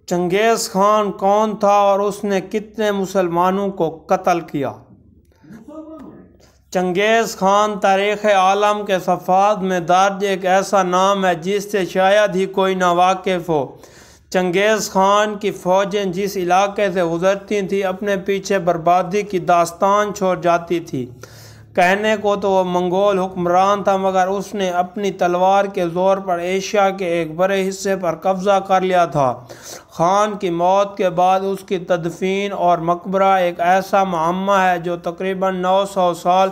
چنگیز خان کون تھا اور اس نے کتنے مسلمانوں کو قتل کیا؟ چنگیز خان تاریخ عالم کے صفحات میں درج ایک ایسا نام ہے جس سے شاید ہی کوئی ناواقف ہو۔ چنگیز خان کی فوجیں جس علاقے سے گزرتی تھیں اپنے پیچھے بربادی کی داستان چھوڑ جاتی تھی۔ کہنے کو تو وہ منگول حکمران تھا، مگر اس نے اپنی تلوار کے زور پر ایشیا کے ایک بڑے حصے پر قبضہ کر لیا تھا۔ خان کی موت کے بعد اس کی تدفین اور مقبرہ ایک ایسا معمہ ہے جو تقریباً 900 سال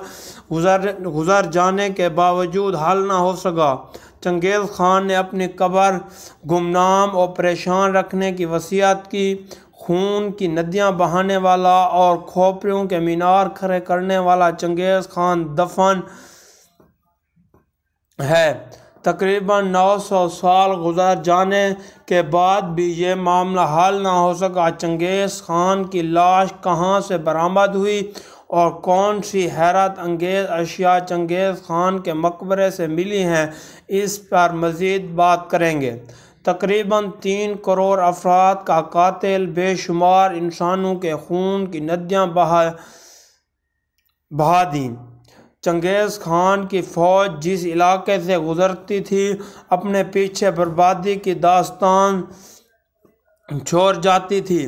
گزر جانے کے باوجود حل نہ ہو سکا۔ چنگیز خان نے اپنی قبر گمنام اور پریشان رکھنے کی وصیت کی۔ خون کی ندیاں بہانے والا اور کھوپڑیوں کے مینار کھڑے کرنے والا چنگیز خان دفن ہے۔ تقریباً 900 سال گزر جانے کے بعد بھی یہ معاملہ حل نہ ہو سکا۔ چنگیز خان کی لاش کہاں سے برآمد ہوئی اور کون سی حیرت انگیز اشیاء چنگیز خان کے مقبرے سے ملی ہیں، اس پر مزید بات کریں گے۔ تقریباً 3 کروڑ افراد کا قاتل بے شمار انسانوں کے خون کی ندیاں بہا دیں۔ چنگیز خان کی فوج جس علاقے سے گزرتی تھی اپنے پیچھے بربادی کی داستان چھوڑ جاتی تھی،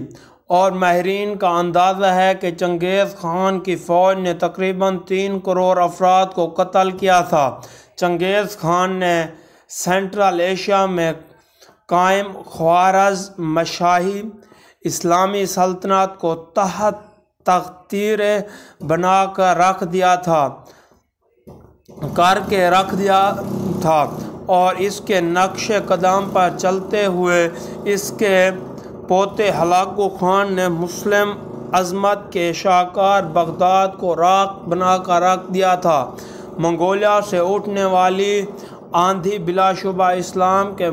اور ماہرین کا اندازہ ہے کہ چنگیز خان کی فوج نے تقریباً 3 کروڑ افراد کو قتل کیا تھا۔ چنگیز خان نے سینٹرل ایشیا میں قائم خوارزم شاہی اسلامی سلطنت کو تحت تخطیر بنا کر رکھ دیا تھا اور اس کے نقش قدم پر چلتے ہوئے اس کے پوتے ہلاکو خان نے مسلم عظمت کے شاہکار بغداد کو راکھ بنا کر رکھ دیا تھا۔ منگولیا سے اٹھنے والی آندھی بلا شبہ اسلام کے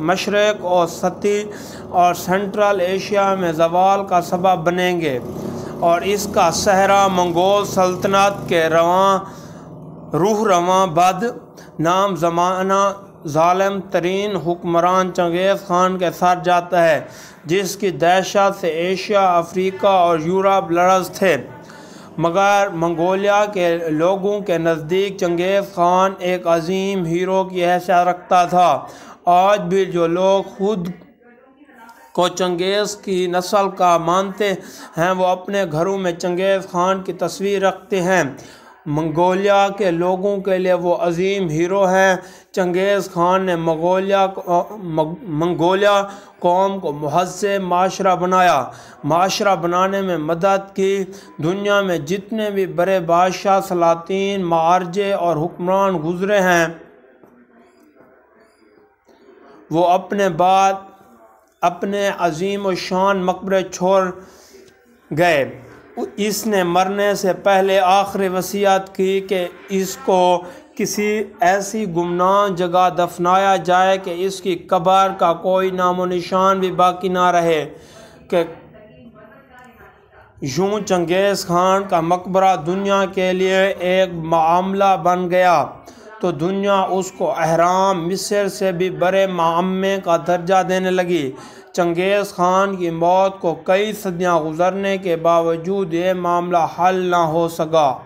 مشرق وسطی اور سینٹرل ایشیا میں زوال کا سبب بنیں گے، اور اس کا صحرا منگول سلطنت کے رواں بد نام زمانہ ظالم ترین حکمران چنگیز خان کے سر جاتا ہے، جس کی دہشت سے ایشیا، افریقہ اور یورپ لرز تھے۔ مگر منگولیا کے لوگوں کے نزدیک چنگیز خان ایک عظیم ہیرو کی حیثیت رکھتا تھا۔ آج بھی جو لوگ خود کو چنگیز کی نسل کا مانتے ہیں وہ اپنے گھروں میں چنگیز خان کی تصویر رکھتے ہیں۔ منگولیا کے لوگوں کے لیے وہ عظیم ہیرو ہیں۔ چنگیز خان نے منگولیا قوم کو مہذب معاشرہ بنانے میں مدد کی۔ دنیا میں جتنے بھی بڑے بادشاہ، سلاطین، مہاراجے اور حکمران گزرے ہیں وہ اپنے بعد اپنے عظیم الشان مقبرے چھوڑ گئے۔ اس نے مرنے سے پہلے آخری وصیت کی کہ اس کو کسی ایسی گمنام جگہ دفنایا جائے کہ اس کی قبر کا کوئی نام و نشان بھی باقی نہ رہے۔ کہ یوں چنگیز خان کا مقبرہ دنیا کے لیے ایک معاملہ بن گیا تو دنیا اس کو اہرام مصر سے بھی بڑے معمے کا درجہ دینے لگی۔ چنگیز خان کی موت کو کئی صدیاں گزرنے کے باوجود یہ معاملہ حل نہ ہو سکا۔